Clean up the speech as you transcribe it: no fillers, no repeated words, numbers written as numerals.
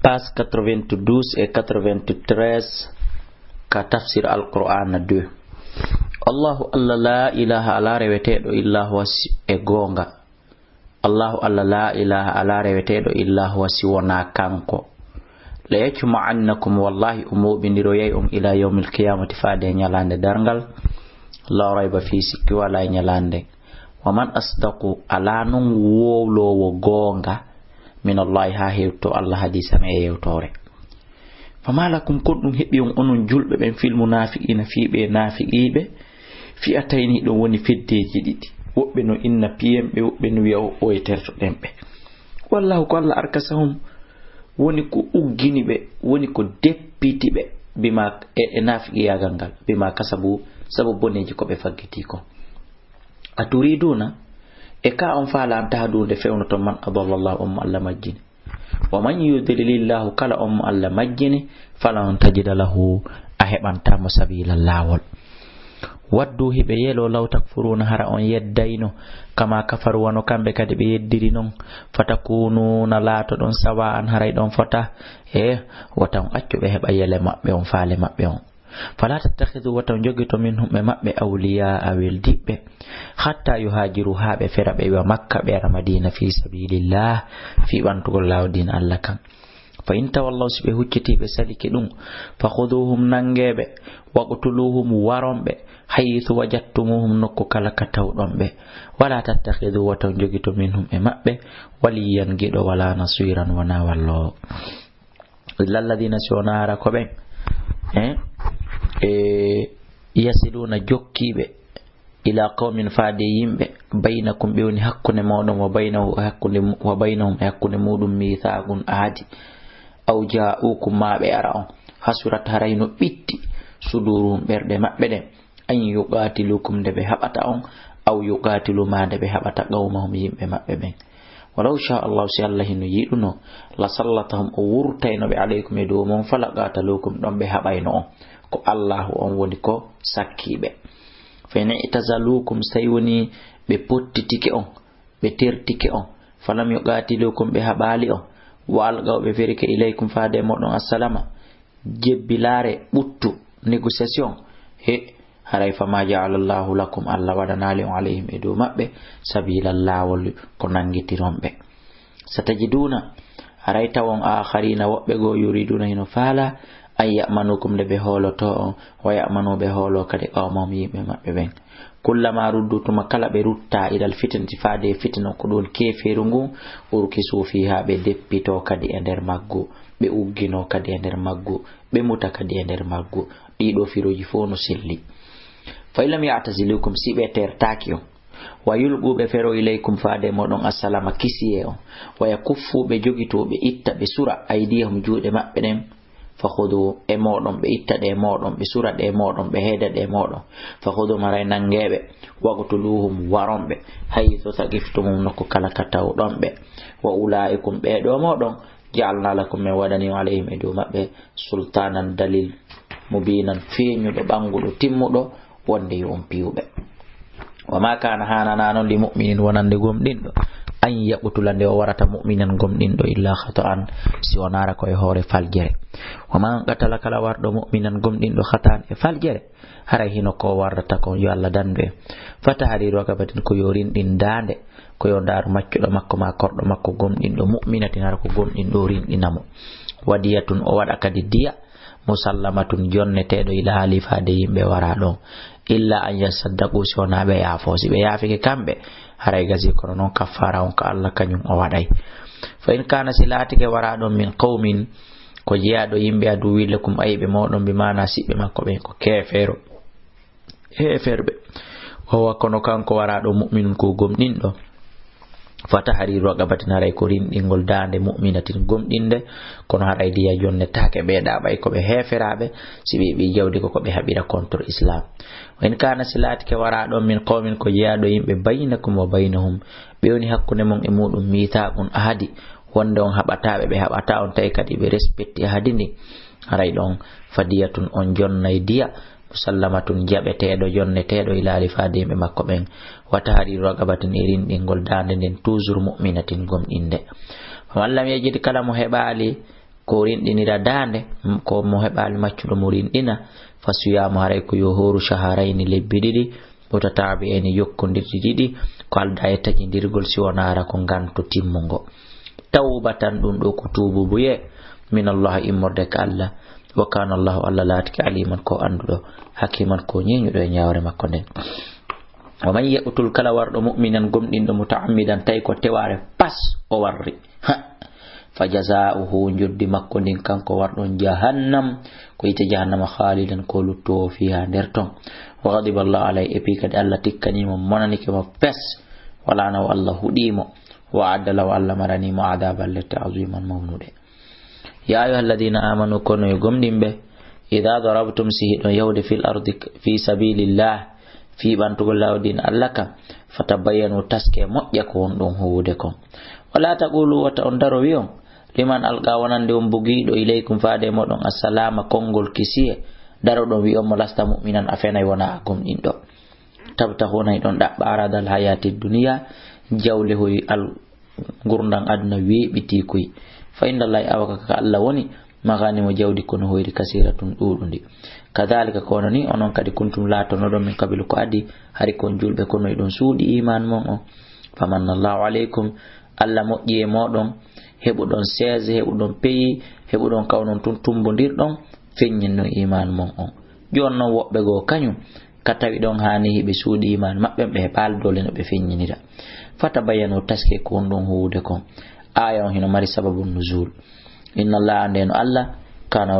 Page 92 et 93 ka tafsir al-Qur'an 2. Allahu alla la ilaha ala reweteɗo illa huwa e gonga. Allahu alla la ilaha ala reweteɗo illa huwa si wona kanko. La yajma'annakum wallahi umubindiro yay ila yawmil qiyamati faade nyalande dargal la rayba fi sikki wala nyalande. Wa man asdaqu ala nun wowlowo gonga min Allah ha hewto Allah hadisa me yewtore. Famalakum kodum hebi onon julbe ben fil munafiqina fiibe nafiqibe fi atayni do woni feddeji didi wobbe no inna piyembe wobbe no wi'a o e terto dembe. Wallahu ko Allah arkasahum woni ko uggini be woni ko deppiti be bima e nafiqi yagal bima kasabu sababu boneji ko be faggiti ko. Aturiduna e ka on faala tahdunde fewno to man adallallahu Allah majjini wa man yudlilillahu kala Allah majjini falan tajida lahu a hebantamo sabila lawol. Waddu hibe yelo law takfuruna hara on yeddayno kama kafaru wano kambe kadi be yeddiri non fatakununa lato don sawa an haray don fota watan accu be heba yele mabbe on faale mabbe on. Fala tattakhidhu watan jogito minhum be mabbe awliya awil dibbe hatta yuhajiru habe ferabe wa makka be Madina fi sabilillah fi bantugol lawdin Allah kan. Fa inta wallahu sibe hucciti be saliki dum fakhuduhum nangebe waqtuluhum warombe haythu wajadtumuhum nokko kala ka tawdon be wala tattakhidhu watan jogito minhum e mabbe waliyan gido wala nasiran wana wallo illal ladina sunara ko be yasiluna jokkibe ila qaumin faade yimbe bainakum be woni hakkunde modon wa bainahu hakkunde wa bainahum hakkunde mudum mithaqun ahadi aw ja'ukum ma be ara on hasurat harayno bitti sudurum berde mabbe den an yuqatilukum de be habata on aw yuqatilu ma de be habata qawmahum yimbe mabbe ben. Walau sha Allah si Allah hinu yiduno la sallatahum wurtayno be alaykum edo mon falaqatalukum don be habayno on ko Allah on woni ko sakkibe. Fa in itazalukum saywuni be pottitike on be tertike on falam yuqatilukum be habali on wal gaw be verike ilaykum faade modon assalama jebbilare buttu négociation haray fama ja'alallahu lakum Allah wadanali alayhim edo mabbe sabila lawol ko nangitirombe. Satajiduna haray tawon akharina wobbe go yuriduna hino fala ay ya'manukum de be holoto wa ya'manu be holo kadi qawmam yimbe mabbe ben. Kullama ruddutuma kala be rutta idal fitinti faade fitino ko don keferu ngu urki sufiha be deppito kadi e der maggu be uggino kadi e der maggu be muta kadi e der maggu dido firoji fo no silli. Fa ilam ya'tazilukum sibe tertaki on wa yulqu be fero ilaykum faade modon assalama kisiye on wa yakuffu be jogito be itta be sura aidihum juude mabbe den fakhudu e modon be itta de modon be sura de modon be heda de modon fakhudu maray nangebe waqtuluhum warombe haythu sagiftumum nokko kala kataw dombe wa ulaikum be do modon ja'alna lakum min wadani alayhim edo mabbe sultanan dalil mubinan feñudo bangudo timmudo wonde yon piwbe. Wa ma kana hanana non li mu'minin wonande gomdindo an yaqtulande o warata mu'minan gomdindo illa khata'an si wonara ko e hore faljere. Wa man qatala kala wardo mu'minan gomdindo khata'an e faljere haray hino ko warata ko yo Allah dande fatahariru akabatin ko yorin din dande ko yo dar maccudo makko ma kordo makko gomdindo mu'minatin har ko gomdindo rin dinamo wadiyatun o wada kadi diya musallamatun jonnetedo ila halifade yimbe wara don illa an yasaddaqu sona be yafosi be yafike kambe haray gazi kono non kafara on ka Allah kanyum o waday. Fa in kana silatike wara don min qaumin ko jiado yimbe adu wilakum aybe modon bi mana sibbe makko be ko kefero heferbe o kono kanko wara do mu'minun ko gomdindo fatahariru agabatin haray ko rindingol dande mu'minatin gomdinde kono haray diya jonne take be da bay ko be heferabe sibi bi jawdi ko be habira contre islam. Wa in kana silatike wara do min qaumin ko jiado yimbe bainakum wa bainahum be woni hakkunde mon e mudum mithaqun ahadi wonde on habatabe be habata on tay kadi be respecti ahadini haray don fadiyatun on jonnay diya musallamatun jabetedo jonnetedo ila alifade be makko ben wata hari ragabatin irin dingol dande den toujours mu'minatin gomdinde wallam yejidi kala mo hebali ko rinɗinira dande ko mo heɓali maccuɗo mo rinɗina fasiyamu haray ko yo horu shaharayni lebbi ɗiɗi mutatabi eni yokkodirɗi ɗiɗi ko alda e taƴidirgol si wonara ko ganto timmugo tawbatan ɗum ɗo ko tububuye min Allah immorde ka Allah wa kana Allahu Allah latiki aliman ko anduɗo hakiman ko ñeñuɗo e ñawre makko nden wa man yaqtul kala warɗo mu'minan gomɗinɗo mutaammidan tawi ko teware pas o warri fa jazaa'uhu joddi makko ndin kanko warɗon jahannam ko yite jahannama khalidan ko luttowo fiha nder ton wa ghadiba Allah alayhi epi kadi Allah tikkanimo monanike mo pes wala naw Allah huɗimo wa adala wa Allah maranimo adaban lette aziman mawnude ya ayyuhalladhina amanu kono e gomɗinɓe idha darabtum sihiɗon yawde fil ardi fi sabilillah fi ɓantugol lawdin Allah kam fatabayyanu taske moƴƴa ko won ɗum huwude kon wala taqulu wata on daro wiyon liman alqa wonande on bugiɗo ilaykum faade moɗon assalama konngol kisiye daro ɗon wi on mo lasta mu'minan a fenay wona a gomɗinɗo tabtahuna ɗon ɗaɓɓa aradal hayati duniya jawle hoy al gurdan aduna weɓiti koy fa inna allahi awaka ka Allah woni maganimo jawdi kono hoyri kasiratun ɗuɗundi kadhalika kono ni onon kadi kuntum latonoɗon min kabilu ko adi hari kon julɓe kono ɗon suuɗi iman mon o famanallahu alaykum Allah moƴƴi e moɗon heɓuɗon 16 heɓuɗon peyi heɓuɗon kawnon tun tumbodirɗon feññinno iman mon on jon noon woɓɓe goo kañum ka tawi ɗon hani hiɓe suuɗi iman maɓɓe ɓe heɓal dole no ɓe feññinira fata bayanu taske ko won ɗon huwude kon aya on hino mari sababu nuzul inna Allah andeno Allah kana